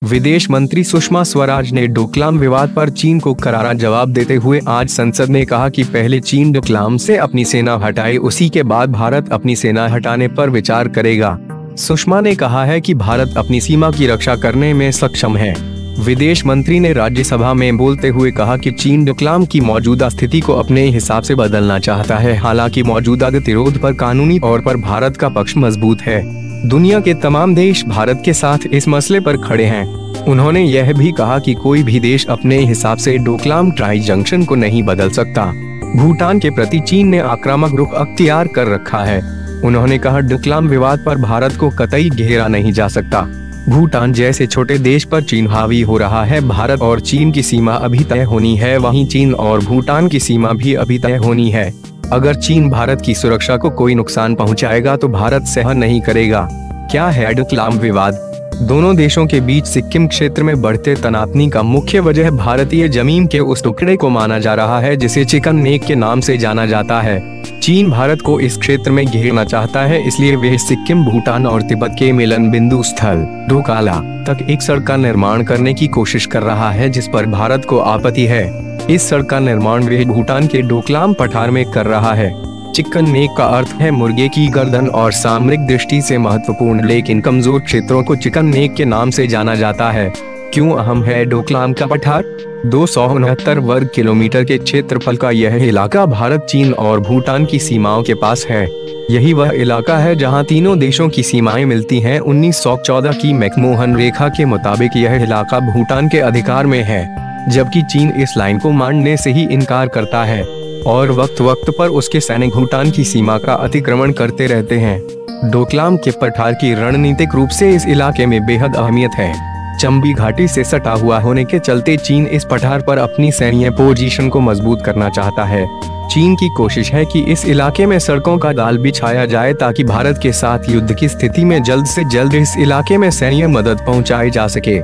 विदेश मंत्री सुषमा स्वराज ने डोकलाम विवाद पर चीन को करारा जवाब देते हुए आज संसद में कहा कि पहले चीन डोकलाम से अपनी सेना हटाए, उसी के बाद भारत अपनी सेना हटाने पर विचार करेगा। सुषमा ने कहा है कि भारत अपनी सीमा की रक्षा करने में सक्षम है। विदेश मंत्री ने राज्यसभा में बोलते हुए कहा कि चीन डोकलाम की मौजूदा स्थिति को अपने हिसाब से बदलना चाहता है। हालांकि मौजूदा गतिरोध पर कानूनी तौर पर भारत का पक्ष मजबूत है। दुनिया के तमाम देश भारत के साथ इस मसले पर खड़े हैं। उन्होंने यह भी कहा कि कोई भी देश अपने हिसाब से डोकलाम ट्राई जंक्शन को नहीं बदल सकता। भूटान के प्रति चीन ने आक्रामक रुख अख्तियार कर रखा है। उन्होंने कहा, डोकलाम विवाद पर भारत को कतई घेरा नहीं जा सकता। भूटान जैसे छोटे देश पर चीन हावी हो रहा है। भारत और चीन की सीमा अभी तय होनी है, वहीं चीन और भूटान की सीमा भी अभी तय होनी है। अगर चीन भारत की सुरक्षा को कोई नुकसान पहुंचाएगा तो भारत सहन नहीं करेगा। क्या है डोकलाम विवाद? दोनों देशों के बीच सिक्किम क्षेत्र में बढ़ते तनातनी का मुख्य वजह भारतीय जमीन के उस टुकड़े को माना जा रहा है जिसे चिकन नेक के नाम से जाना जाता है। चीन भारत को इस क्षेत्र में घेरना चाहता है, इसलिए वह सिक्किम, भूटान और तिब्बत के मिलन बिंदु स्थल डोकाला तक एक सड़क का निर्माण करने की कोशिश कर रहा है, जिस पर भारत को आपत्ति है। इस सड़क का निर्माण वह भूटान के डोकलाम पठार में कर रहा है। चिकन नेक का अर्थ है मुर्गे की गर्दन और सामरिक दृष्टि से महत्वपूर्ण लेकिन कमजोर क्षेत्रों को चिकन नेक के नाम से जाना जाता है। क्यों अहम है डोकलाम का पठार? 269 वर्ग किलोमीटर के क्षेत्रफल का यह इलाका भारत, चीन और भूटान की सीमाओं के पास है। यही वह इलाका है जहां तीनों देशों की सीमाएं मिलती हैं। 1914 की मैकमोहन रेखा के मुताबिक यह इलाका भूटान के अधिकार में है, जबकि चीन इस लाइन को मानने से ही इनकार करता है और वक्त वक्त पर उसके सैनिक भूटान की सीमा का अतिक्रमण करते रहते हैं। डोकलाम के पठार की रणनीतिक रूप से इस इलाके में बेहद अहमियत है। चंबी घाटी से सटा हुआ होने के चलते चीन इस पठार पर अपनी सैन्य पोजीशन को मजबूत करना चाहता है। चीन की कोशिश है कि इस इलाके में सड़कों का जाल बिछाया जाए ताकि भारत के साथ युद्ध की स्थिति में जल्द से जल्द इस इलाके में सैन्य मदद पहुंचाई जा सके।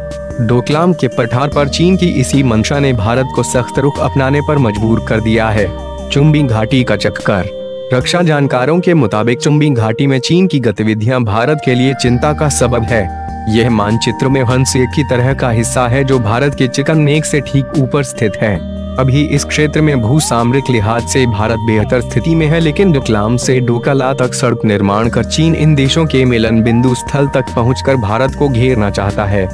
डोकलाम के पठार पर चीन की इसी मंशा ने भारत को सख्त रुख अपनाने पर मजबूर कर दिया है। चुम्बी घाटी का चक्कर। रक्षा जानकारों के मुताबिक चुम्बी घाटी में चीन की गतिविधियां भारत के लिए चिंता का सबब है। यह मानचित्र में हंस एक की तरह का हिस्सा है जो भारत के चिकन नेक से ठीक ऊपर स्थित है। अभी इस क्षेत्र में भूसामरिक लिहाज से भारत बेहतर स्थिति में है, लेकिन डोकलाम से डोकाला तक सड़क निर्माण कर चीन इन देशों के मिलन बिंदु स्थल तक पहुंचकर भारत को घेरना चाहता है।